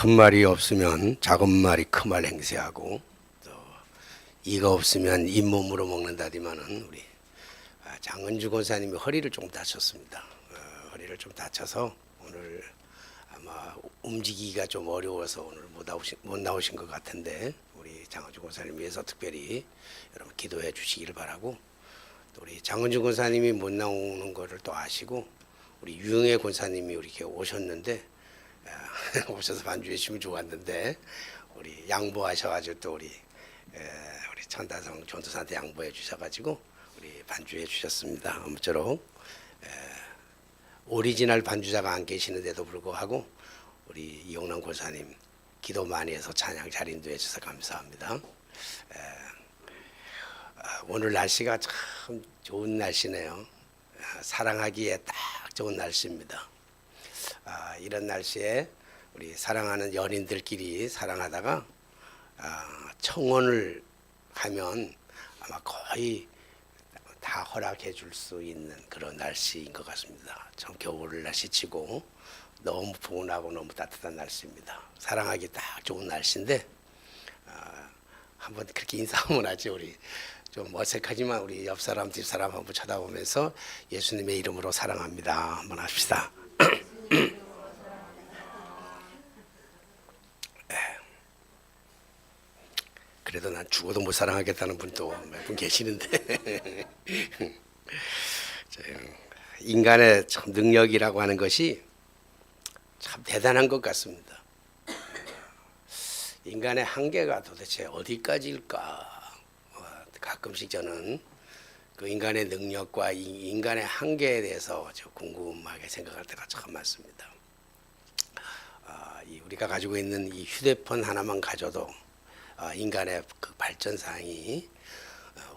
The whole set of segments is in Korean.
큰 말이 없으면 작은 말이 큰 말 행세하고, 또 이가 없으면 잇몸으로 먹는다디만은 우리 장은주 권사님이 허리를 좀 다쳤습니다. 허리를 좀 다쳐서 오늘 아마 움직이기가 좀 어려워서 오늘 못 나오신 것 같은데, 우리 장은주 권사님 위해서 특별히 여러분 기도해 주시기를 바라고, 또 우리 장은주 권사님이 못 나오는 거를 또 아시고 우리 유영애 권사님이 이렇게 오셨는데 오셔서 반주해 주시면 좋았는데, 우리 양보하셔가지고 또 우리 천다성 전도사한테 양보해 주셔가지고 우리 반주해 주셨습니다. 아무쪼록 오리지널 반주자가 안 계시는데도 불구하고 우리 이용남 권사님 기도 많이 해서 찬양 잘 인도해 주셔서 감사합니다. 오늘 날씨가 참 좋은 날씨네요. 사랑하기에 딱 좋은 날씨입니다. 이런 날씨에 우리 사랑하는 연인들끼리 사랑하다가 청혼을 하면 아마 거의 다 허락해 줄 수 있는 그런 날씨인 것 같습니다. 참 겨울을 날씨치고 너무 포근하고 너무 따뜻한 날씨입니다. 사랑하기 딱 좋은 날씨인데, 한번 그렇게 인사 한번 하지. 우리 좀 어색하지만 우리 옆 사람 뒷 사람 한번 쳐다보면서 예수님의 이름으로 사랑합니다 한번 합시다. 그래도 난 죽어도 못 사랑하겠다는 분도 몇 분 계시는데 인간의 참 능력이라고 하는 것이 참 대단한 것 같습니다. 인간의 한계가 도대체 어디까지일까? 가끔씩 저는 그 인간의 능력과 인간의 한계에 대해서 궁금하게 생각할 때가 참 많습니다. 우리가 가지고 있는 이 휴대폰 하나만 가져도 인간의 그 발전상이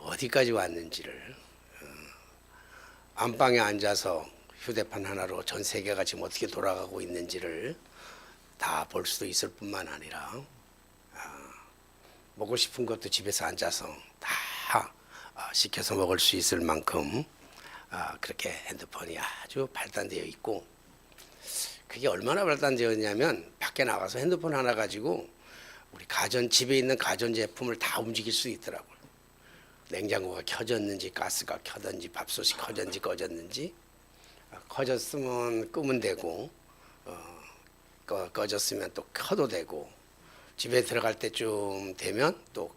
어디까지 왔는지를, 안방에 앉아서 휴대폰 하나로 전 세계가 지금 어떻게 돌아가고 있는지를 다 볼 수도 있을 뿐만 아니라, 먹고 싶은 것도 집에서 앉아서 다 시켜서 먹을 수 있을 만큼 그렇게 핸드폰이 아주 발달되어 있고, 그게 얼마나 발달되어 있냐면 밖에 나가서 핸드폰 하나 가지고 우리 집에 있는 가전제품을 다 움직일 수 있더라고요. 냉장고가 켜졌는지, 가스가 켜졌는지, 밥솥이 켜졌는지 꺼졌는지, 꺼졌으면 끄면 되고, 꺼졌으면 또 켜도 되고, 집에 들어갈 때쯤 되면 또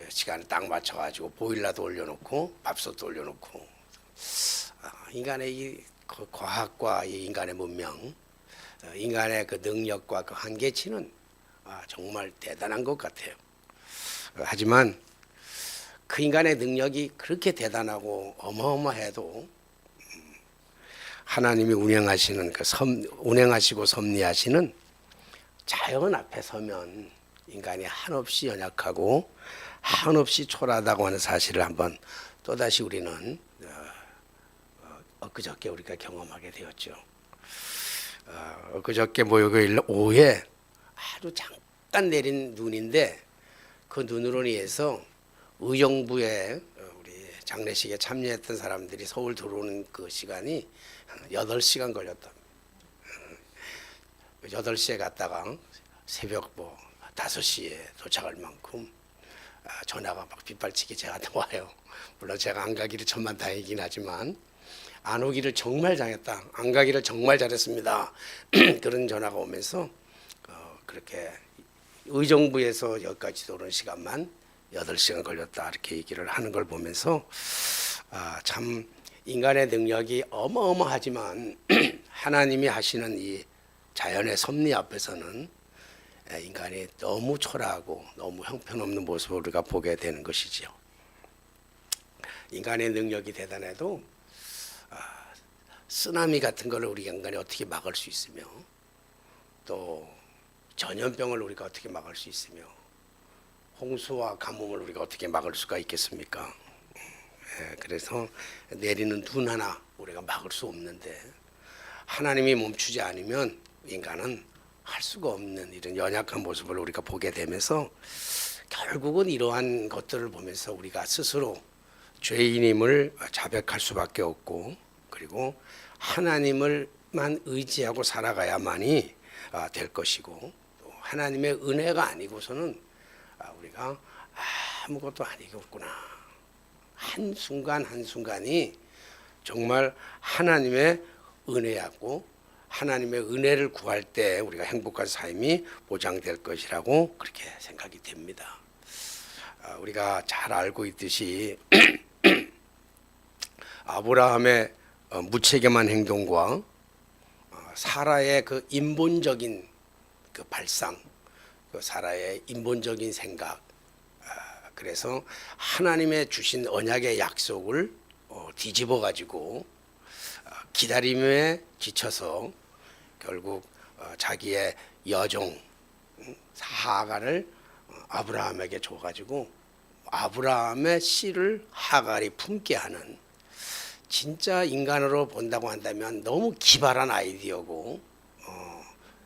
시간을 딱 맞춰가지고 보일러도 올려놓고 밥솥도 올려놓고, 인간의 이 과학과 이 인간의 문명, 인간의 그 능력과 그 한계치는 정말 대단한 것 같아요. 하지만 그 인간의 능력이 그렇게 대단하고 어마어마해도 하나님이 운행하시고 섭리하시는 자연 앞에 서면 인간이 한없이 연약하고 한없이 초라하다고 하는 사실을 한번 또다시 우리는 엊그저께 우리가 경험하게 되었죠. 엊그저께 목요일 오후에 아주 잠깐 내린 눈인데, 그 눈으로 인해서 의정부에 우리 장례식에 참여했던 사람들이 서울 들어오는 그 시간이 8시간 걸렸다. 8시에 갔다가 새벽 5시에 도착할 만큼 전화가 막 빗발치게 저한테 와요. 물론 제가 안 가기를 천만다행이긴 하지만, 안 오기를 정말 잘했다, 안 가기를 정말 잘했습니다 그런 전화가 오면서 그렇게 의정부에서 여기까지 오는 시간만 8시간 걸렸다 이렇게 얘기를 하는 걸 보면서, 참 인간의 능력이 어마어마하지만 하나님이 하시는 이 자연의 섭리 앞에서는 인간이 너무 초라하고 너무 형편없는 모습을 우리가 보게 되는 것이죠. 인간의 능력이 대단해도 쓰나미 같은 걸 우리 인간이 어떻게 막을 수 있으며, 또 전염병을 우리가 어떻게 막을 수 있으며, 홍수와 가뭄을 우리가 어떻게 막을 수가 있겠습니까? 그래서 내리는 눈 하나 우리가 막을 수 없는데, 하나님이 멈추지 않으면 인간은 할 수가 없는 이런 연약한 모습을 우리가 보게 되면서, 결국은 이러한 것들을 보면서 우리가 스스로 죄인임을 자백할 수밖에 없고, 그리고 하나님을만 의지하고 살아가야만이 될 것이고, 또 하나님의 은혜가 아니고서는 우리가 아무것도 아니겠구나. 한순간 한순간이 정말 하나님의 은혜였고 하나님의 은혜를 구할 때 우리가 행복한 삶이 보장될 것이라고 그렇게 생각이 됩니다. 우리가 잘 알고 있듯이 아브라함의 무책임한 행동과 사라의 그 인본적인 그 발상, 그 사라의 인본적인 생각, 그래서 하나님의 주신 언약의 약속을 뒤집어 가지고 기다림에 지쳐서 결국 자기의 여종 하갈을 아브라함에게 줘가지고 아브라함의 씨를 하갈이 품게 하는, 진짜 인간으로 본다고 한다면 너무 기발한 아이디어고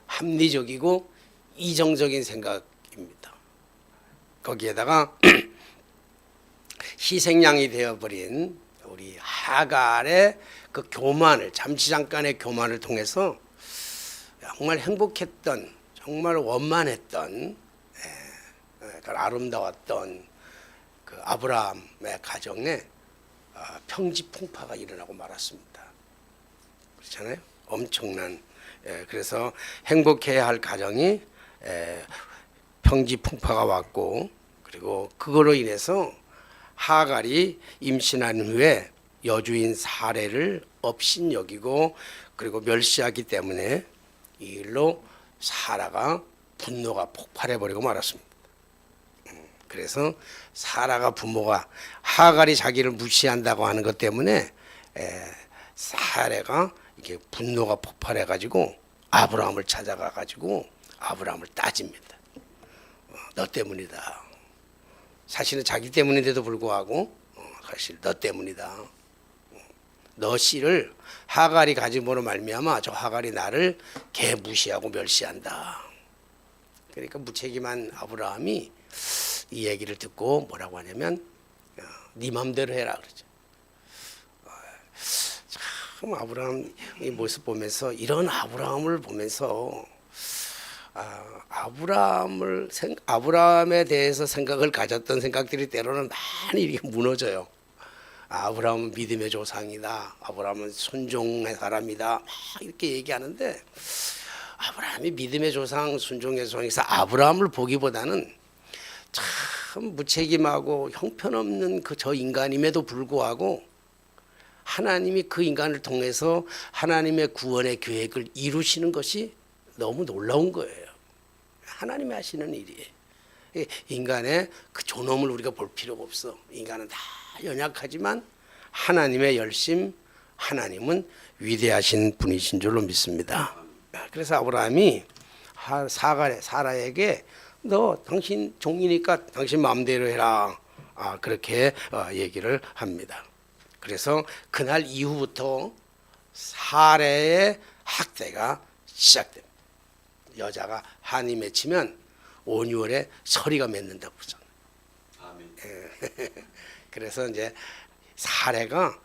합리적이고 이정적인 생각입니다. 거기에다가 희생양이 되어버린 우리 하갈의 그 교만을, 잠시 잠깐의 교만을 통해서 정말 행복했던, 정말 원만했던, 그 아름다웠던 그 아브라함의 가정에 평지풍파가 일어나고 말았습니다. 그렇잖아요. 엄청난, 그래서 행복해야 할 가정이 평지풍파가 왔고, 그리고 그거로 인해서 하갈이 임신한 후에 여주인 사례를 업신여기고 그리고 멸시하기 때문에 이 일로 사라가 분노가 폭발해버리고 말았습니다. 그래서 사라가 부모가 하갈이 자기를 무시한다고 하는 것 때문에 사라가 이게 분노가 폭발해가지고 아브라함을 찾아가가지고 아브라함을 따집니다. 너 때문이다. 사실은 자기 때문인데도 불구하고 사실 너 때문이다. 너 씨를 하갈이 가짐으로 말미암아 저 하갈이 나를 개무시하고 멸시한다. 그러니까 무책임한 아브라함이 이 얘기를 듣고 뭐라고 하냐면 네 맘대로 해라 그러죠. 참 아브라함 이 모습 보면서, 이런 아브라함을 보면서 아브라함에 대해서 생각을 가졌던 생각들이 때로는 많이 이렇게 무너져요. 아브라함은 믿음의 조상이다. 아브라함은 순종의 사람이다. 막 이렇게 얘기하는데 아브라함이 믿음의 조상, 순종의 조상에서 아브라함을 보기보다는 참 무책임하고 형편없는 그 저 인간임에도 불구하고 하나님이 그 인간을 통해서 하나님의 구원의 계획을 이루시는 것이 너무 놀라운 거예요. 하나님이 하시는 일이에요. 인간의 그 존엄을 우리가 볼 필요가 없어. 인간은 다 연약하지만 하나님의 열심, 하나님은 위대하신 분이신 줄로 믿습니다. 그래서 아브라함이 사라에게 너 당신 종이니까 당신 마음대로 해라. 그렇게 얘기를 합니다. 그래서 그날 이후부터 사라의 학대가 시작됩니다. 여자가 한이 맺히면 5, 6월에 서리가 맺는다고 그러잖아요. 아멘. 그래서 이제 사라가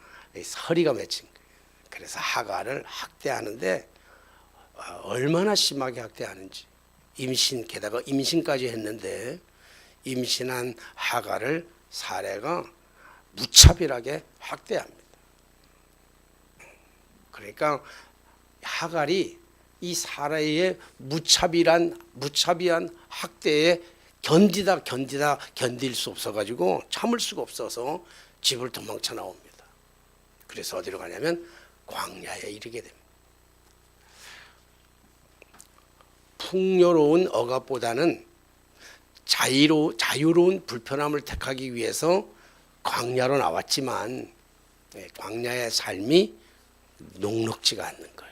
서리가 맺힌 거예요. 그래서 하갈을 학대하는데 얼마나 심하게 학대하는지, 게다가 임신까지 했는데 임신한 하갈을 사라가 무차별하게 학대합니다. 그러니까 하갈이 이 사라의 무차별한 학대에 견딜 수 없어가지고 참을 수가 없어서 집을 도망쳐 나옵니다. 그래서 어디로 가냐면 광야에 이르게 됩니다. 풍요로운 억압보다는 자유로운 불편함을 택하기 위해서 광야로 나왔지만 광야의 삶이 녹록지가 않는 거예요.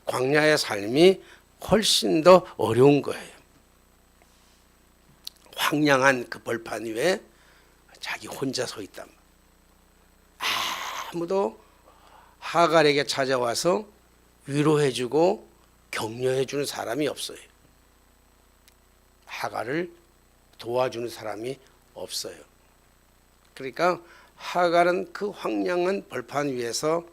광야의 삶이 훨씬 더 어려운 거예요. 황량한 그 벌판 위에 자기 혼자 서 있단 말이에요. 아무도 하갈에게 찾아와서 위로해주고 격려해주는 사람이 없어요. 하갈을 도와주는 사람이 없어요. 그러니까 하갈은 그 황량한 벌판 위에서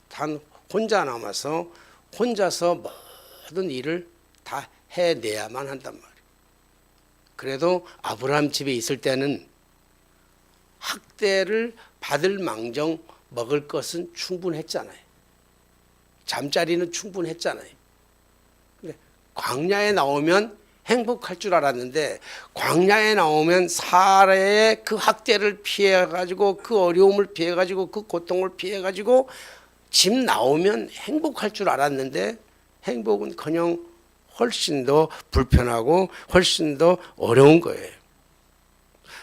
단 혼자 남아서 혼자서 모든 일을 다 해내야만 한단 말이에요. 그래도 아브라함 집에 있을 때는 학대를 받을 망정 먹을 것은 충분했잖아요. 잠자리는 충분했잖아요. 근데 광야에 나오면 행복할 줄 알았는데 광야에 나오면 사라의 그 학대를 피해가지고 그 어려움을 피해가지고 그 고통을 피해가지고 집 나오면 행복할 줄 알았는데 행복은커녕 훨씬 더 불편하고 훨씬 더 어려운 거예요.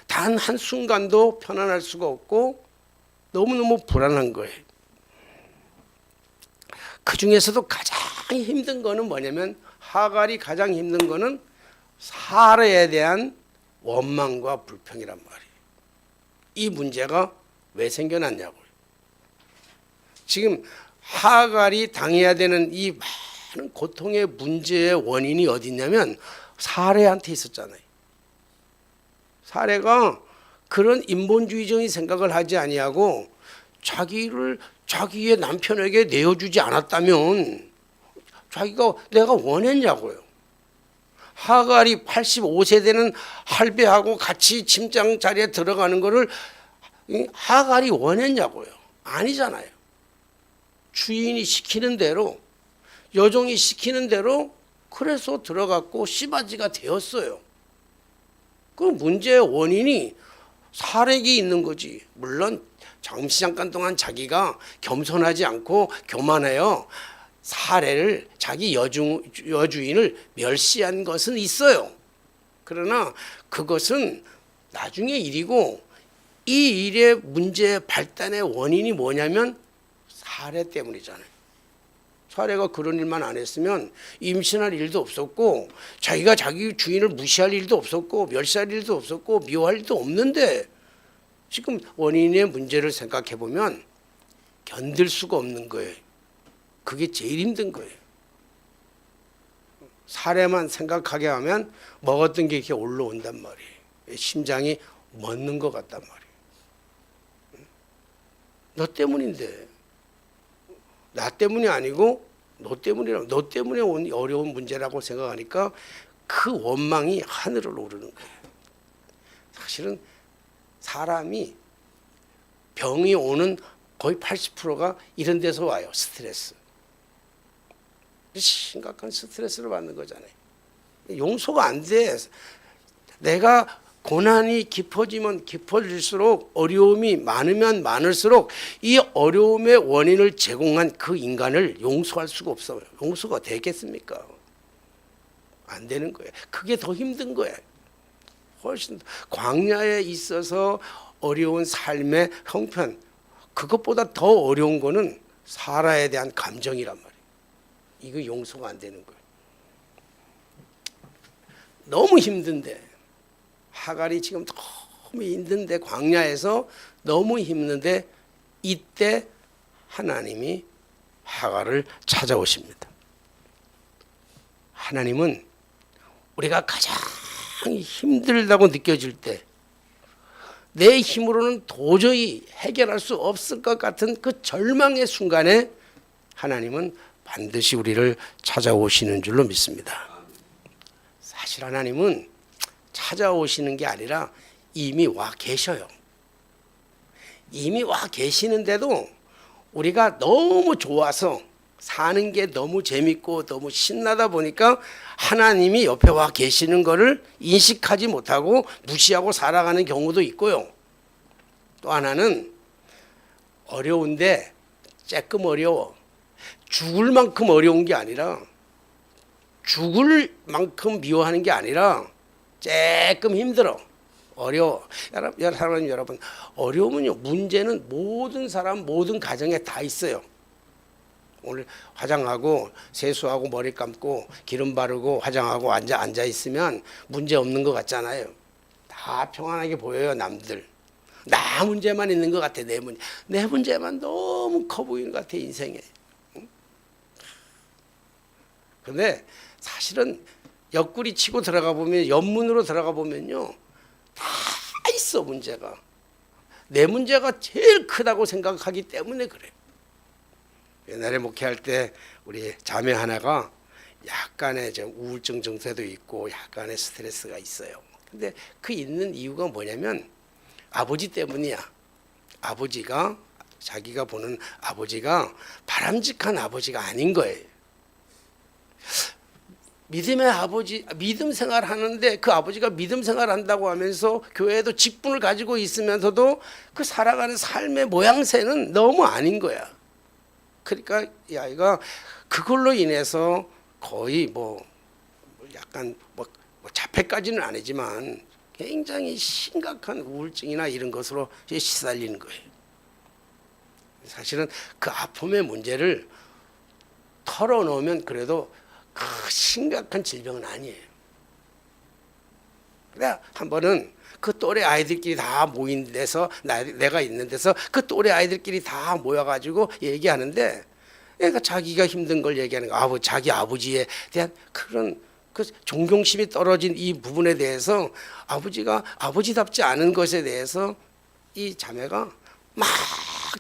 단 한순간도 편안할 수가 없고 너무너무 불안한 거예요. 그 중에서도 가장 힘든 거는 뭐냐면 하갈이 가장 힘든 거는 사라에 대한 원망과 불평이란 말이에요. 이 문제가 왜 생겨났냐고요. 지금 하갈이 당해야 되는 이 많은 고통의 문제의 원인이 어디 있냐면 사라한테 있었잖아요. 사라가 그런 인본주의적인 생각을 하지 아니하고 자기를 자기의 남편에게 내어주지 않았다면 자기가 내가 원했냐고요. 하갈이 85세 되는 할배하고 같이 침장 자리에 들어가는 거를 하갈이 원했냐고요. 아니잖아요. 주인이 시키는 대로 여종이 시키는 대로 그래서 들어갔고 씨바지가 되었어요. 그 문제의 원인이 사렉이 있는 거지. 물론 잠시 잠깐 동안 자기가 겸손하지 않고 교만해요. 사례를 자기 여주인을 멸시한 것은 있어요. 그러나 그것은 나중의 일이고 이 일의 문제의 발단의 원인이 뭐냐면 사례 때문이잖아요. 사례가 그런 일만 안 했으면 임신할 일도 없었고 자기가 자기 주인을 무시할 일도 없었고 멸시할 일도 없었고 미워할 일도 없는데 지금 원인의 문제를 생각해 보면 견딜 수가 없는 거예요. 그게 제일 힘든 거예요. 사례만 생각하게 하면 먹었던 게 이렇게 올라온단 말이에요. 심장이 멎는 것 같단 말이에요. 너 때문인데. 나 때문이 아니고 너 때문이라고. 너 때문에 온 어려운 문제라고 생각하니까 그 원망이 하늘을 오르는 거예요. 사실은 사람이 병이 오는 거의 80%가 이런 데서 와요. 스트레스. 심각한 스트레스를 받는 거잖아요. 용서가 안 돼. 내가 고난이 깊어지면 깊어질수록 어려움이 많으면 많을수록 이 어려움의 원인을 제공한 그 인간을 용서할 수가 없어요. 용서가 되겠습니까? 안 되는 거예요. 그게 더 힘든 거예요. 훨씬 광야에 있어서 어려운 삶의 형편, 그것보다 더 어려운 거는 사라에 대한 감정이란 말이에요. 이거 용서가 안 되는 거예요. 너무 힘든데 하갈이 지금 너무 힘든데 광야에서 너무 힘든데 이때 하나님이 하갈을 찾아오십니다. 하나님은 우리가 가장 힘들다고 느껴질 때 내 힘으로는 도저히 해결할 수 없을 것 같은 그 절망의 순간에 하나님은 반드시 우리를 찾아오시는 줄로 믿습니다. 사실 하나님은 찾아오시는 게 아니라 이미 와 계셔요. 이미 와 계시는데도 우리가 너무 좋아서 사는 게 너무 재밌고 너무 신나다 보니까 하나님이 옆에 와 계시는 것을 인식하지 못하고 무시하고 살아가는 경우도 있고요. 또 하나는 어려운데 조금 어려워. 죽을 만큼 어려운 게 아니라 죽을 만큼 미워하는 게 아니라 조금 힘들어. 어려워. 여러분, 어려우면요. 문제는 모든 사람, 모든 가정에 다 있어요. 오늘 화장하고 세수하고 머리 감고 기름 바르고 화장하고 앉아 있으면 문제 없는 것 같잖아요. 다 평안하게 보여요. 남들. 나 문제만 있는 것 같아. 내 문제만 너무 커 보이는 것 같아. 인생에. 그런데 사실은 옆구리 치고 들어가 보면 옆문으로 들어가 보면요. 다 있어 문제가. 내 문제가 제일 크다고 생각하기 때문에 그래요. 옛날에 목회할 때 우리 자매 하나가 약간의 우울증 증세도 있고 약간의 스트레스가 있어요. 근데 그 있는 이유가 뭐냐면 아버지 때문이야. 아버지가 자기가 보는 아버지가 바람직한 아버지가 아닌 거예요. 믿음의 아버지, 믿음 생활 하는데 그 아버지가 믿음 생활 한다고 하면서 교회에도 직분을 가지고 있으면서도 그 살아가는 삶의 모양새는 너무 아닌 거야. 그러니까 이 아이가 그걸로 인해서 거의 뭐 약간 뭐 자폐까지는 아니지만 굉장히 심각한 우울증이나 이런 것으로 시달리는 거예요. 사실은 그 아픔의 문제를 털어놓으면 그래도 그 심각한 질병은 아니에요. 그래 한 번은 그 또래 아이들끼리 다 모인 데서 내가 있는 데서 그 또래 아이들끼리 다 모여가지고 얘기하는데 그러니까 자기가 힘든 걸 얘기하는 거, 자기 아버지에 대한 그런 그 존경심이 떨어진 이 부분에 대해서 아버지가 아버지답지 않은 것에 대해서 이 자매가 막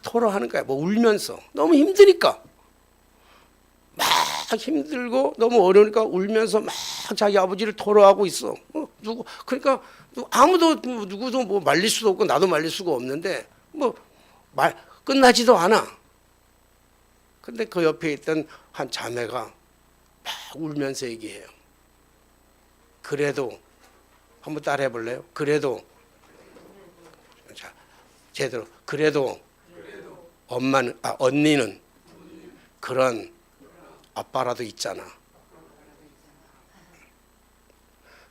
토로하는 거야. 뭐 울면서 너무 힘드니까 막 힘들고 너무 어려우니까 울면서 막 자기 아버지를 토로하고 있어. 그러니까 아무도 누구도 뭐 말릴 수도 없고 나도 말릴 수가 없는데 뭐 말 끝나지도 않아. 근데 그 옆에 있던 한 자매가 막 울면서 얘기해요. 그래도 한번 따라해 볼래요? 그래도 자 제대로 그래도 언니는 그런 아빠라도 있잖아.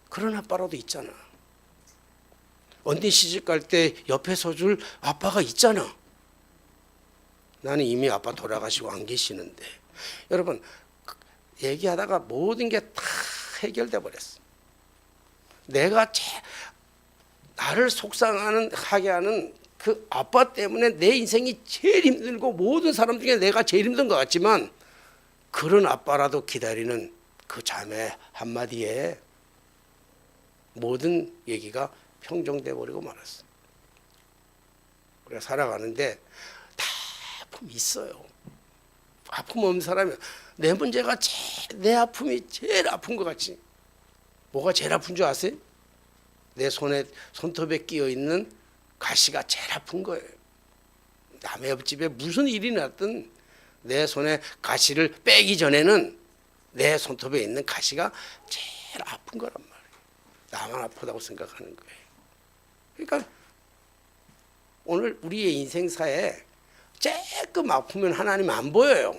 그런 아빠라도 있잖아. 언니 시집 갈 때 옆에 서줄 아빠가 있잖아. 나는 이미 아빠 돌아가시고 안 계시는데. 여러분 얘기하다가 모든 게 다 해결돼 버렸어. 내가 나를 속상하게 하는 그 아빠 때문에 내 인생이 제일 힘들고 모든 사람 중에 내가 제일 힘든 것 같지만 그런 아빠라도 기다리는 그 자매 한마디에 모든 얘기가 평정돼 버리고 말았어. 그래 살아가는데 다 아픔이 있어요. 아픔 없는 사람이 내 문제가 내 아픔이 제일 아픈 것 같지. 뭐가 제일 아픈 줄 아세요? 내 손톱에 끼어 있는 가시가 제일 아픈 거예요. 남의 옆집에 무슨 일이 났든 내 손에 가시를 빼기 전에는 내 손톱에 있는 가시가 제일 아픈 거란 말이에요. 나만 아프다고 생각하는 거예요. 그러니까 오늘 우리의 인생사에 조금 아프면 하나님 안 보여요.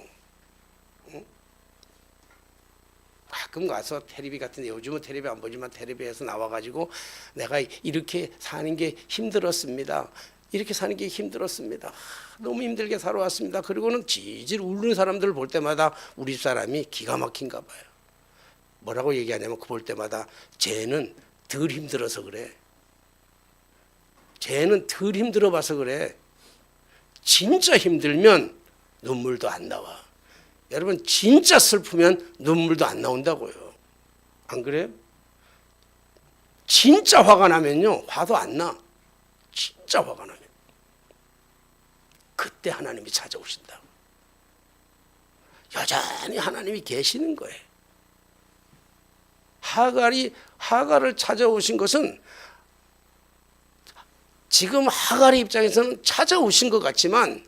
가끔 가서 텔레비 같은데 요즘은 텔레비 안 보지만 텔레비에서 나와가지고 내가 이렇게 사는 게 힘들었습니다. 이렇게 사는 게 힘들었습니다. 너무 힘들게 살아왔습니다. 그리고는 지질 울는 사람들을 볼 때마다 우리 사람이 기가 막힌가 봐요. 뭐라고 얘기하냐면 그 볼 때마다 쟤는 덜 힘들어서 그래. 쟤는 덜 힘들어 봐서 그래. 진짜 힘들면 눈물도 안 나와. 여러분 진짜 슬프면 눈물도 안 나온다고요. 안 그래요? 진짜 화가 나면요 화도 안 나. 진짜 화가 나면 그때 하나님이 찾아오신다. 여전히 하나님이 계시는 거예요. 하갈을 찾아오신 것은 지금 하갈의 입장에서는 찾아오신 것 같지만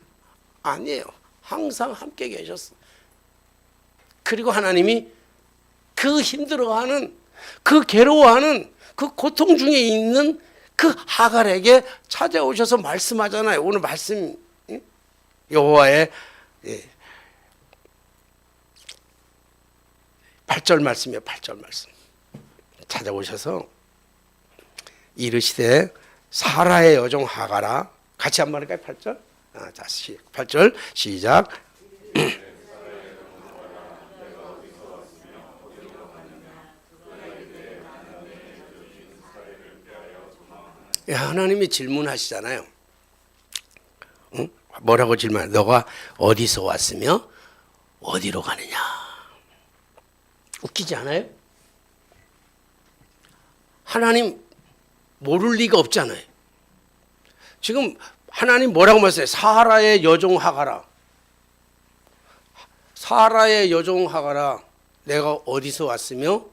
아니에요. 항상 함께 계셨어. 그리고 하나님이 그 힘들어하는 그 괴로워하는 그 고통 중에 있는 그 하갈에게 찾아오셔서 말씀하잖아요. 오늘 말씀 여호와의 8절 말씀이에요. 8절 말씀. 찾아오셔서 이르시되 사라의 여종 하갈아, 같이 한번 할까요? 8절? 자, 8절 시작. 하나님이 질문하시잖아요. 응? 뭐라고 질문해? 너가 어디서 왔으며 어디로 가느냐? 웃기지 않아요? 하나님 모를 리가 없잖아요. 지금 하나님 뭐라고 말했어요? 사라의 여종 하가라. 사라의 여종 하가라. 내가 어디서 왔으며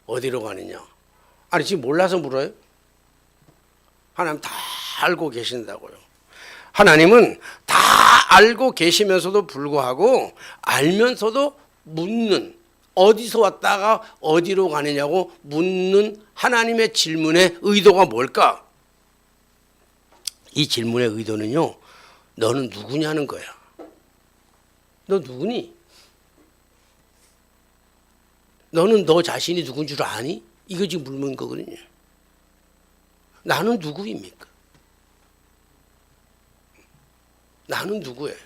어디로 가느냐. 아니 지금 몰라서 물어요? 하나님 다 알고 계신다고요. 하나님은 다 알고 계시면서도 불구하고 알면서도 묻는, 어디서 왔다가 어디로 가느냐고 묻는 하나님의 질문의 의도가 뭘까? 이 질문의 의도는요, 너는 누구냐는 거야. 너 누구니? 너는 너 자신이 누군 줄 아니? 이거 지금 물는 거거든요. 나는 누구입니까? 나는 누구예요?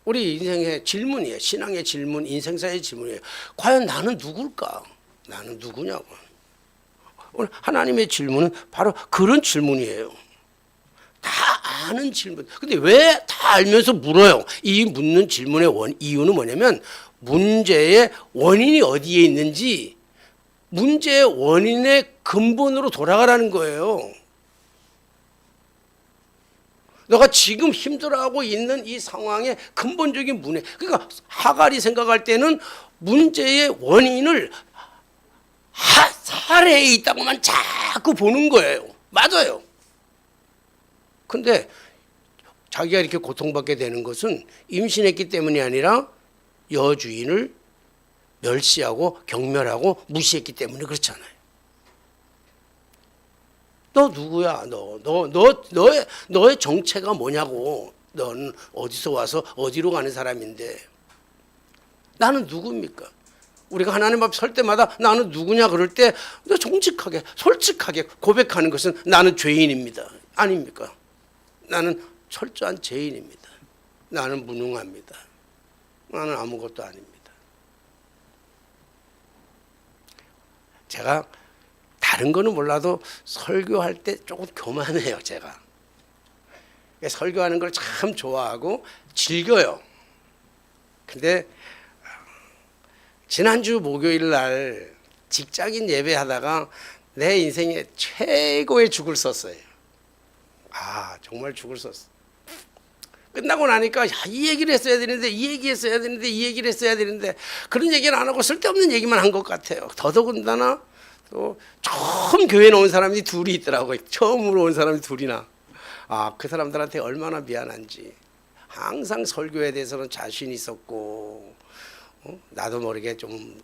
우리 인생의 질문이에요. 신앙의 질문, 인생사의 질문이에요. 과연 나는 누굴까? 나는 누구냐고. 오늘 하나님의 질문은 바로 그런 질문이에요. 다 아는 질문. 근데 왜 다 알면서 물어요? 이 묻는 질문의 이유는 뭐냐면 문제의 원인이 어디에 있는지 문제의 원인의 근본으로 돌아가라는 거예요. 너가 지금 힘들어하고 있는 이 상황의 근본적인 문제. 그러니까 하갈이 생각할 때는 문제의 원인을 사례에 있다고만 자꾸 보는 거예요. 맞아요. 근데 자기가 이렇게 고통받게 되는 것은 임신했기 때문이 아니라 여주인을 멸시하고 경멸하고 무시했기 때문에 그렇잖아요. 너 누구야? 너의 정체가 뭐냐고. 넌 어디서 와서 어디로 가는 사람인데 나는 누구입니까? 우리가 하나님 앞에 설 때마다 나는 누구냐 그럴 때 정직하게 솔직하게 고백하는 것은 나는 죄인입니다. 아닙니까? 나는 철저한 죄인입니다. 나는 무능합니다. 나는 아무것도 아닙니다. 제가 다른 거는 몰라도 설교할 때 조금 교만해요. 제가 설교하는 걸 참 좋아하고 즐겨요. 근데 지난주 목요일 날 직장인 예배하다가 내 인생에 최고의 죽을 썼어요. 정말 죽을 썼어. 끝나고 나니까 이 얘기를 했어야 되는데 이 얘기 했어야 되는데 이 얘기를 했어야 되는데 그런 얘기는 안 하고 쓸데없는 얘기만 한 것 같아요. 더더군다나 또 처음 교회에 온 사람이 둘이 있더라고요. 처음으로 온 사람이 둘이나. 그 사람들한테 얼마나 미안한지. 항상 설교에 대해서는 자신 있었고 나도 모르게 좀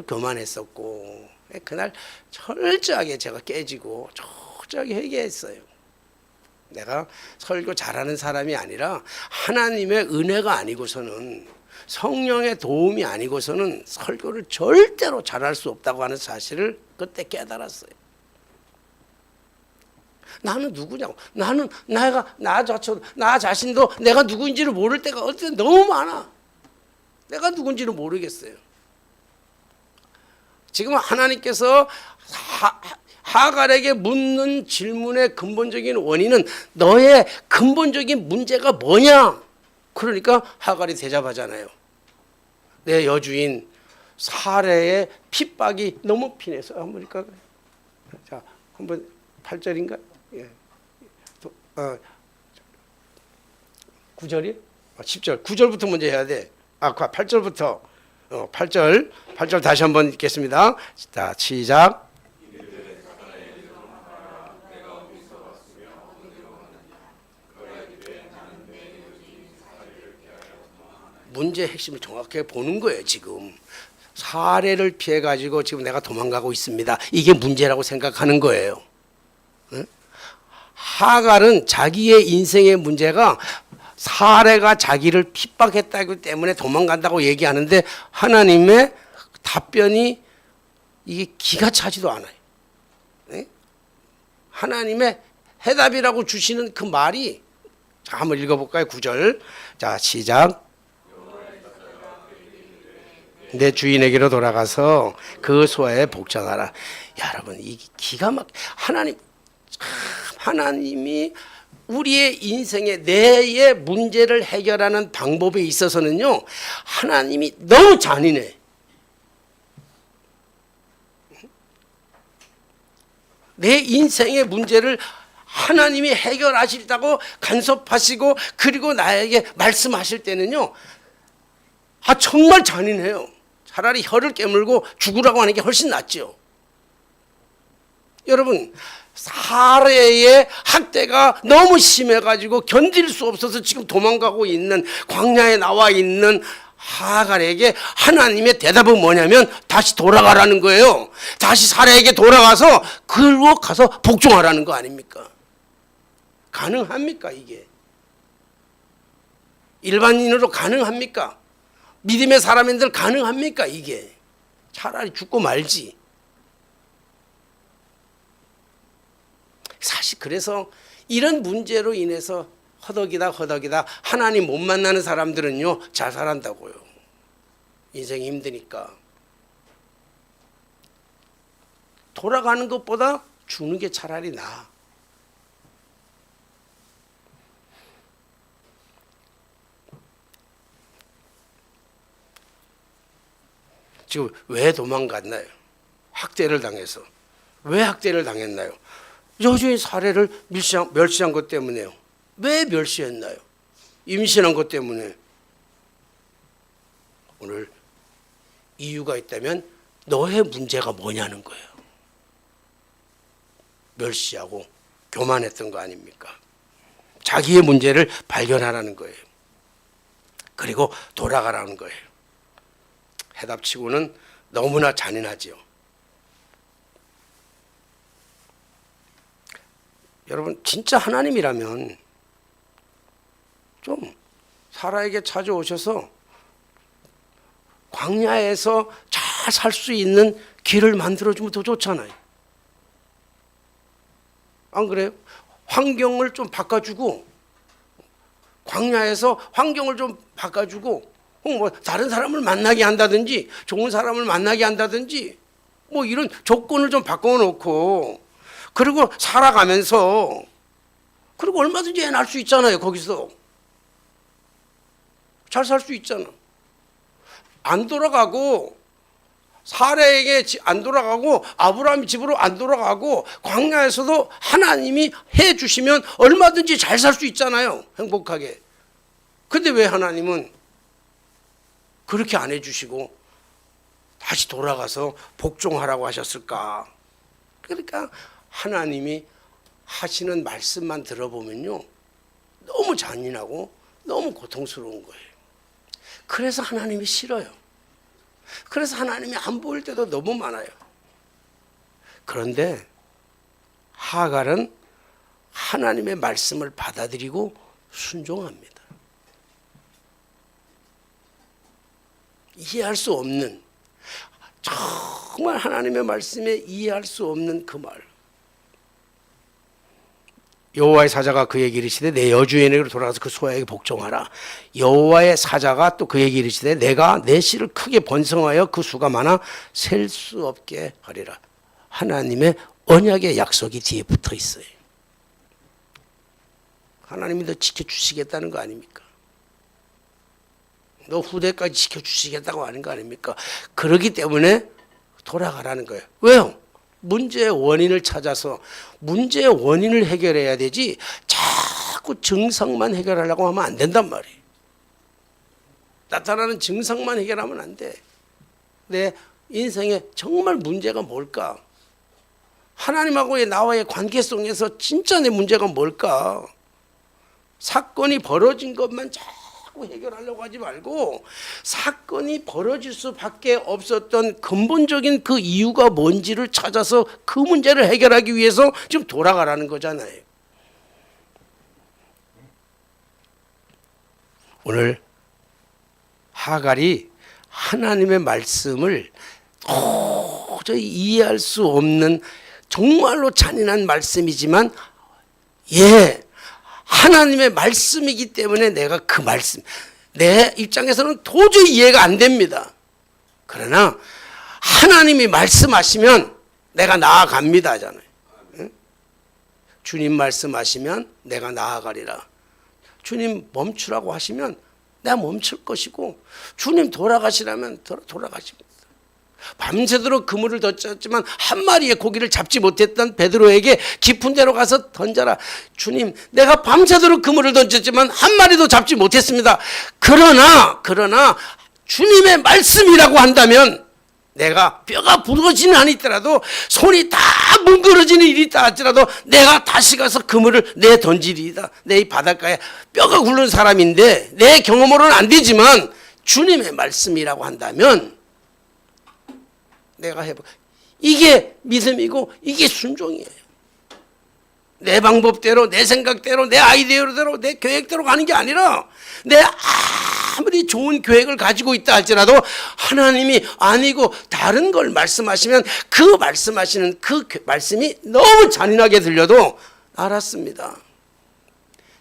교만했었고 그날 철저하게 제가 깨지고 철저하게 회개했어요. 내가 설교 잘하는 사람이 아니라 하나님의 은혜가 아니고서는 성령의 도움이 아니고서는 설교를 절대로 잘할 수 없다고 하는 사실을 그때 깨달았어요. 나는 누구냐고. 나는 나 자신도 내가 누구인지를 모를 때가 어떨 때 너무 많아. 내가 누군지를 모르겠어요. 지금 하나님께서 하갈에게 묻는 질문의 근본적인 원인은 너의 근본적인 문제가 뭐냐? 그러니까 하갈이 대답하잖아요. 내 여주인 사례의 핍박이 너무 피내서 한번 읽까? 자, 한번 8절인가? 예. 9절이? 10절. 9절부터 먼저 해야 돼. 8절부터. 8절 다시 한번 읽겠습니다. 자, 시작. 문제의 핵심을 정확하게 보는 거예요. 지금 사례를 피해 가지고 지금 내가 도망가고 있습니다. 이게 문제라고 생각하는 거예요. 하갈은 자기의 인생의 문제가 사례가 자기를 핍박했다기 때문에 도망간다고 얘기하는데 하나님의 답변이 이게 기가 차지도 않아요. 하나님의 해답이라고 주시는 그 말이, 자, 한번 읽어볼까요? 9절. 자, 시작. 내 주인에게로 돌아가서 그 소아에 복전하라. 여러분, 이게 기가 막 하나님이 우리의 인생에 내의 문제를 해결하는 방법에 있어서는요, 하나님이 너무 잔인해. 내 인생의 문제를 하나님이 해결하시다고 간섭하시고 그리고 나에게 말씀하실 때는요, 정말 잔인해요. 차라리 혀를 깨물고 죽으라고 하는 게 훨씬 낫죠. 여러분, 살해의 학대가 너무 심해가지고 견딜 수 없어서 지금 도망가고 있는, 광야에 나와 있는 하갈에게 하나님의 대답은 뭐냐면 다시 돌아가라는 거예요. 다시 사라에게 돌아가서 그로 가서 복종하라는 거 아닙니까? 가능합니까 이게? 일반인으로 가능합니까? 믿음의 사람인들 가능합니까 이게? 차라리 죽고 말지. 사실 그래서 이런 문제로 인해서 허덕이다 하나님 못 만나는 사람들은요 잘 살았다고요. 인생이 힘드니까. 돌아가는 것보다 죽는 게 차라리 나아. 지금 왜 도망갔나요? 학대를 당해서. 왜 학대를 당했나요? 여주인 사례를 멸시한 것 때문에요. 왜 멸시했나요? 임신한 것 때문에. 오늘 이유가 있다면 너의 문제가 뭐냐는 거예요. 멸시하고 교만했던 거 아닙니까? 자기의 문제를 발견하라는 거예요. 그리고 돌아가라는 거예요. 해답치고는 너무나 잔인하지요. 여러분, 진짜 하나님이라면 좀 사라에게 찾아오셔서 광야에서 잘 살 수 있는 길을 만들어주면 더 좋잖아요. 안 그래요? 환경을 좀 바꿔주고, 광야에서 환경을 좀 바꿔주고, 뭐 다른 사람을 만나게 한다든지, 좋은 사람을 만나게 한다든지, 뭐 이런 조건을 좀 바꿔놓고, 그리고 살아가면서, 그리고 얼마든지 애 낳을 수 있잖아요. 거기서 잘 살 수 있잖아. 안 돌아가고, 사라에게 안 돌아가고, 아브라함 집으로 안 돌아가고, 광야에서도 하나님이 해주시면 얼마든지 잘 살 수 있잖아요. 행복하게. 근데 왜 하나님은 그렇게 안 해주시고 다시 돌아가서 복종하라고 하셨을까? 그러니까 하나님이 하시는 말씀만 들어보면요, 너무 잔인하고 너무 고통스러운 거예요. 그래서 하나님이 싫어요. 그래서 하나님이 안 보일 때도 너무 많아요. 그런데 하갈은 하나님의 말씀을 받아들이고 순종합니다. 이해할 수 없는, 정말 하나님의 말씀에 이해할 수 없는 그 말. 여호와의 사자가 그에게 이르시되 내 여주인에게로 돌아가서 그 소야에게 복종하라. 여호와의 사자가 또 그에게 이르시되 내가 내 씨를 크게 번성하여 그 수가 많아 셀 수 없게 하리라. 하나님의 언약의 약속이 뒤에 붙어 있어요. 하나님이 너 지켜주시겠다는 거 아닙니까? 너 후대까지 지켜주시겠다고 하는 거 아닙니까? 그러기 때문에 돌아가라는 거예요. 왜요? 문제의 원인을 찾아서 문제의 원인을 해결해야 되지 자꾸 증상만 해결하려고 하면 안 된단 말이에요. 나타나는 증상만 해결하면 안 돼. 내 인생에 정말 문제가 뭘까? 하나님하고의 나와의 관계성에서 진짜 내 문제가 뭘까? 사건이 벌어진 것만 자꾸 해결하려고 하지 말고 사건이 벌어질 수밖에 없었던 근본적인 그 이유가 뭔지를 찾아서 그 문제를 해결하기 위해서 지금 돌아가라는 거잖아요. 오늘 하갈이 하나님의 말씀을 도저히 이해할 수 없는 정말로 잔인한 말씀이지만 하나님의 말씀이기 때문에 내가 그 말씀, 내 입장에서는 도저히 이해가 안 됩니다. 그러나 하나님이 말씀하시면 내가 나아갑니다 하잖아요. 응? 주님 말씀하시면 내가 나아가리라. 주님 멈추라고 하시면 내가 멈출 것이고, 주님 돌아가시라면 돌아가십니다. 밤새도록 그물을 던졌지만 한 마리의 고기를 잡지 못했던 베드로에게 깊은 데로 가서 던져라. 주님, 내가 밤새도록 그물을 던졌지만 한 마리도 잡지 못했습니다. 그러나 주님의 말씀이라고 한다면 내가 뼈가 부러지는 한이 있더라도 손이 다 뭉그러지는 일이 있다 할지라도 내가 다시 가서 그물을 내던지리이다. 내 이 바닷가에 뼈가 굵은 사람인데 내 경험으로는 안 되지만 주님의 말씀이라고 한다면 내가 해봐. 이게 믿음이고 이게 순종이에요. 내 방법대로, 내 생각대로, 내 아이디어대로, 내 계획대로 가는 게 아니라 내 아무리 좋은 계획을 가지고 있다 할지라도 하나님이 아니고 다른 걸 말씀하시면 그 말씀하시는 그 말씀이 너무 잔인하게 들려도 알았습니다.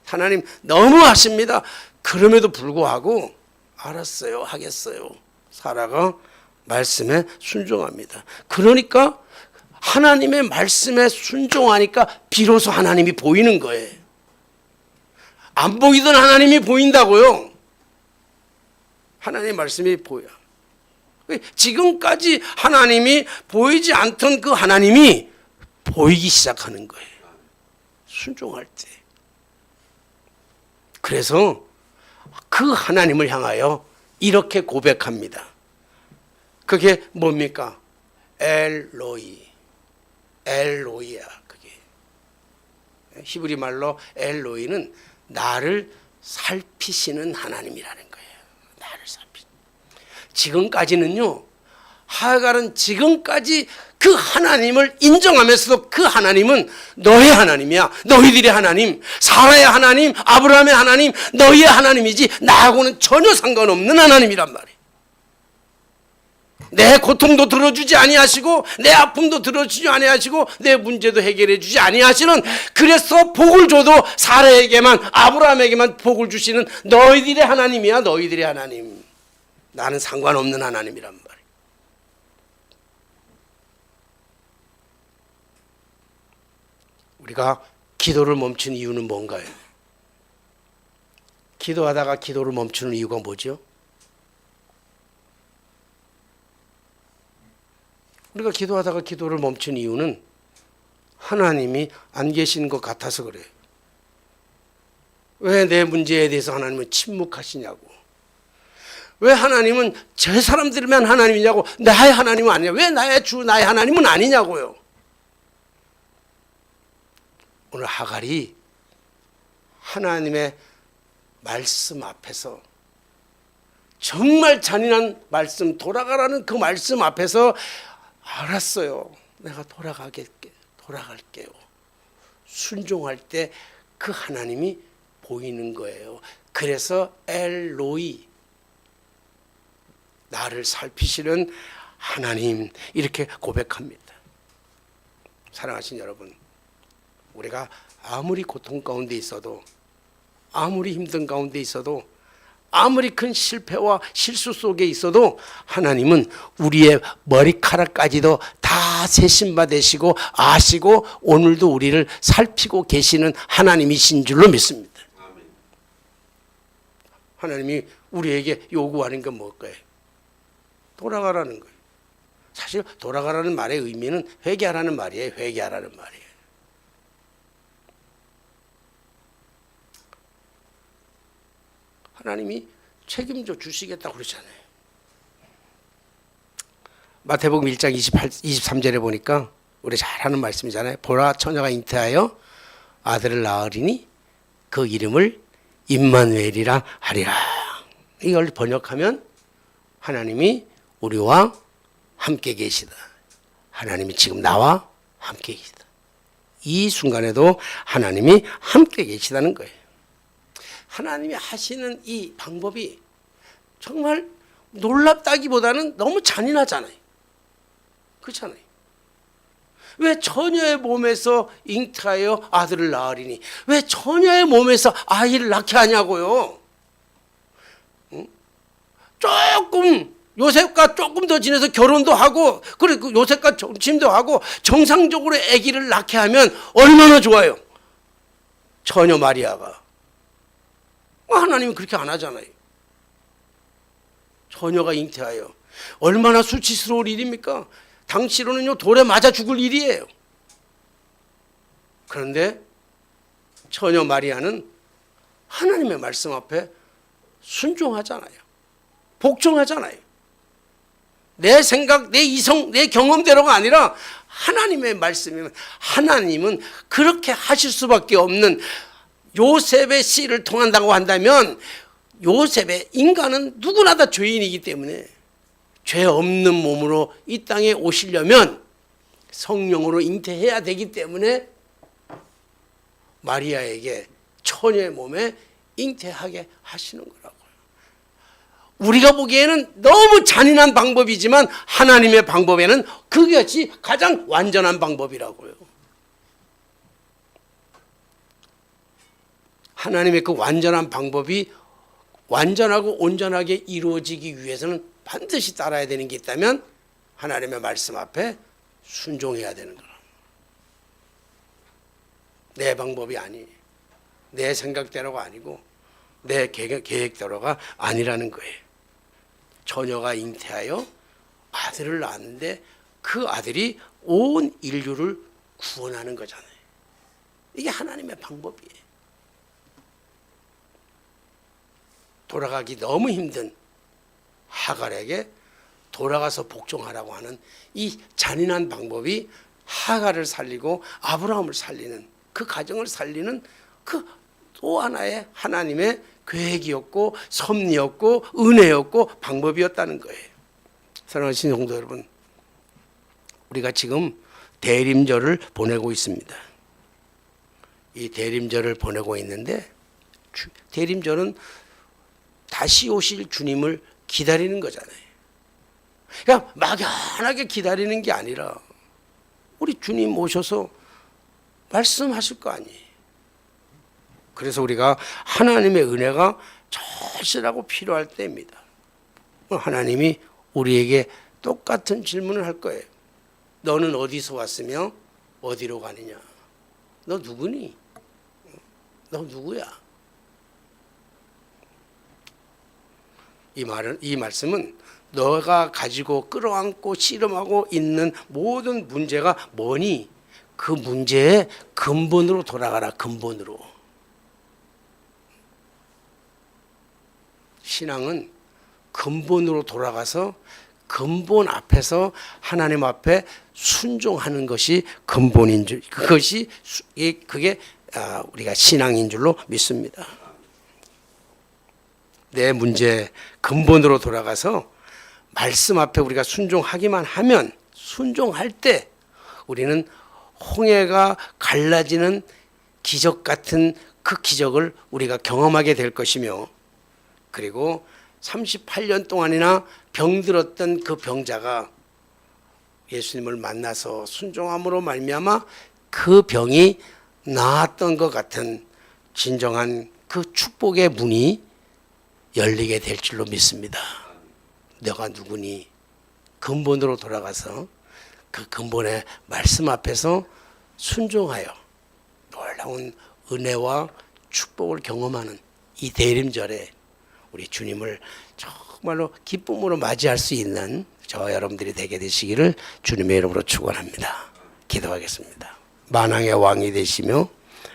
하나님 너무 하십니다. 그럼에도 불구하고 알았어요, 하겠어요. 사라가 말씀에 순종합니다. 그러니까 하나님의 말씀에 순종하니까 비로소 하나님이 보이는 거예요. 안 보이던 하나님이 보인다고요. 하나님의 말씀이 보여. 지금까지 하나님이 보이지 않던 그 하나님이 보이기 시작하는 거예요. 순종할 때. 그래서 그 하나님을 향하여 이렇게 고백합니다. 그게 뭡니까? 엘로이. 엘로이야. 그게 히브리 말로 엘로이는 나를 살피시는 하나님이라는 거예요. 나를 살피. 지금까지는요, 하갈은 지금까지 그 하나님을 인정하면서도 그 하나님은 너의 하나님이야. 너희들의 하나님, 사라의 하나님, 아브라함의 하나님, 너희의 하나님이지 나하고는 전혀 상관없는 하나님이란 말이에요. 내 고통도 들어주지 아니하시고 내 아픔도 들어주지 아니하시고 내 문제도 해결해 주지 아니하시는, 그래서 복을 줘도 사라에게만, 아브라함에게만 복을 주시는 너희들의 하나님이야. 너희들의 하나님. 나는 상관없는 하나님이란 말이에요. 우리가 기도를 멈춘 이유는 뭔가요? 기도하다가 기도를 멈추는 이유가 뭐죠? 우리가 기도하다가 기도를 멈춘 이유는 하나님이 안 계신 것 같아서 그래요. 왜 내 문제에 대해서 하나님은 침묵하시냐고. 왜 하나님은 제 사람들만 하나님이냐고. 나의 하나님은 아니냐. 왜 나의 주, 나의 하나님은 아니냐고요. 오늘 하갈이 하나님의 말씀 앞에서, 정말 잔인한 말씀, 돌아가라는 그 말씀 앞에서 알았어요. 내가 돌아갈게요. 순종할 때 그 하나님이 보이는 거예요. 그래서 엘로이, 나를 살피시는 하나님, 이렇게 고백합니다. 사랑하신 여러분, 우리가 아무리 고통 가운데 있어도, 아무리 힘든 가운데 있어도, 아무리 큰 실패와 실수 속에 있어도 하나님은 우리의 머리카락까지도 다 세심바 되시고 아시고 오늘도 우리를 살피고 계시는 하나님이신 줄로 믿습니다. 하나님이 우리에게 요구하는 건 뭘까요? 돌아가라는 거예요. 사실 돌아가라는 말의 의미는 회개하라는 말이에요. 회개하라는 말이에요. 하나님이 책임져 주시겠다고 그러잖아요. 마태복음 1장 23절에 보니까 우리 잘 하는 말씀이잖아요. 보라, 처녀가 잉태하여 아들을 낳으리니 그 이름을 임마누엘이라 하리라. 이걸 번역하면 하나님이 우리와 함께 계시다. 하나님이 지금 나와 함께 계시다. 이 순간에도 하나님이 함께 계시다는 거예요. 하나님이 하시는 이 방법이 정말 놀랍다기보다는 너무 잔인하잖아요. 그렇잖아요. 왜 처녀의 몸에서 잉태하여 아들을 낳으리니, 왜 처녀의 몸에서 아이를 낳게 하냐고요. 조금 요셉과 조금 더 지내서 결혼도 하고, 그리고 요셉과 짐도 하고 정상적으로 아기를 낳게 하면 얼마나 좋아요. 처녀 마리아가. 하나님은 그렇게 안 하잖아요. 처녀가 잉태하여 얼마나 수치스러울 일입니까? 당시로는요 돌에 맞아 죽을 일이에요. 그런데 처녀 마리아는 하나님의 말씀 앞에 순종하잖아요. 복종하잖아요. 내 생각, 내 이성, 내 경험대로가 아니라 하나님의 말씀이면 하나님은 그렇게 하실 수밖에 없는 요셉의 씨를 통한다고 한다면 요셉의 인간은 누구나 다 죄인이기 때문에 죄 없는 몸으로 이 땅에 오시려면 성령으로 잉태해야 되기 때문에 마리아에게 처녀의 몸에 잉태하게 하시는 거라고요. 우리가 보기에는 너무 잔인한 방법이지만 하나님의 방법에는 그것이 가장 완전한 방법이라고요. 하나님의 그 완전한 방법이 완전하고 온전하게 이루어지기 위해서는 반드시 따라야 되는 게 있다면 하나님의 말씀 앞에 순종해야 되는 거라. 내 방법이 아니, 내 생각대로가 아니고 내 계획대로가 아니라는 거예요. 처녀가 잉태하여 아들을 낳았는데 그 아들이 온 인류를 구원하는 거잖아요. 이게 하나님의 방법이에요. 돌아가기 너무 힘든 하갈에게 돌아가서 복종하라고 하는 이 잔인한 방법이 하갈을 살리고 아브라함을 살리는 그 가정을 살리는 그 또 하나의 하나님의 계획이었고 섭리였고 은혜였고 방법이었다는 거예요. 사랑하신 성도 여러분, 우리가 지금 대림절을 보내고 있습니다. 이 대림절을 보내고 있는데 대림절은 다시 오실 주님을 기다리는 거잖아요. 그냥 막연하게 기다리는 게 아니라 우리 주님 오셔서 말씀하실 거 아니에요. 그래서 우리가 하나님의 은혜가 절실하고 필요할 때입니다. 하나님이 우리에게 똑같은 질문을 할 거예요. 너는 어디서 왔으며 어디로 가느냐? 너 누구니? 너 누구야? 이 말씀은 너가 가지고 끌어안고 씨름하고 있는 모든 문제가 뭐니? 그 문제의 근본으로 돌아가라. 근본으로. 신앙은 근본으로 돌아가서 근본 앞에서 하나님 앞에 순종하는 것이 근본인 줄, 그게 우리가 신앙인 줄로 믿습니다. 내 문제 근본으로 돌아가서 말씀 앞에 우리가 순종하기만 하면, 순종할 때 우리는 홍해가 갈라지는 기적 같은 그 기적을 우리가 경험하게 될 것이며, 그리고 38년 동안이나 병들었던 그 병자가 예수님을 만나서 순종함으로 말미암아 그 병이 나았던 것 같은 진정한 그 축복의 문이 열리게 될 줄로 믿습니다. 너가 누구니? 근본으로 돌아가서 그 근본의 말씀 앞에서 순종하여 놀라운 은혜와 축복을 경험하는 이 대림절에 우리 주님을 정말로 기쁨으로 맞이할 수 있는 저와 여러분들이 되게 되시기를 주님의 이름으로 축원합니다. 기도하겠습니다. 만왕의 왕이 되시며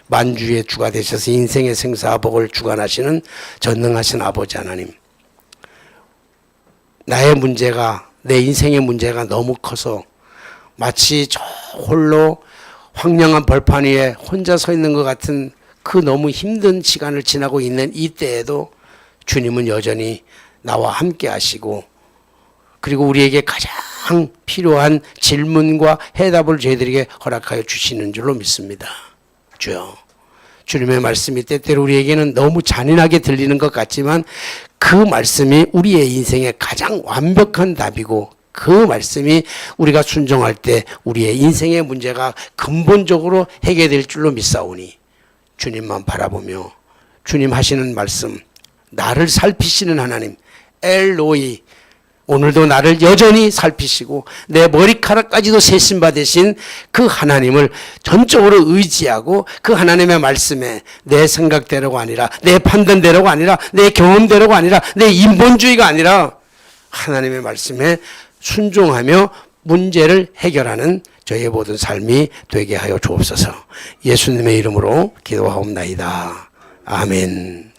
만주의 주가 되셔서 인생의 생사복을 주관하시는 전능하신 아버지 하나님, 나의 문제가, 내 인생의 문제가 너무 커서 마치 저 홀로 황량한 벌판 위에 혼자 서 있는 것 같은 그 너무 힘든 시간을 지나고 있는 이때에도 주님은 여전히 나와 함께 하시고, 그리고 우리에게 가장 필요한 질문과 해답을 저희들에게 허락하여 주시는 줄로 믿습니다. 주여, 주님의 말씀이 때때로 우리에게는 너무 잔인하게 들리는 것 같지만 그 말씀이 우리의 인생의 가장 완벽한 답이고, 그 말씀이 우리가 순종할 때 우리의 인생의 문제가 근본적으로 해결될 줄로 믿사오니 주님만 바라보며 주님 하시는 말씀, 나를 살피시는 하나님 엘로이, 오늘도 나를 여전히 살피시고 내 머리카락까지도 세심받으신 그 하나님을 전적으로 의지하고 그 하나님의 말씀에 내 생각대로가 아니라, 내 판단대로가 아니라, 내 경험대로가 아니라, 내 인본주의가 아니라 하나님의 말씀에 순종하며 문제를 해결하는 저희의 모든 삶이 되게 하여 주옵소서. 예수님의 이름으로 기도하옵나이다. 아멘.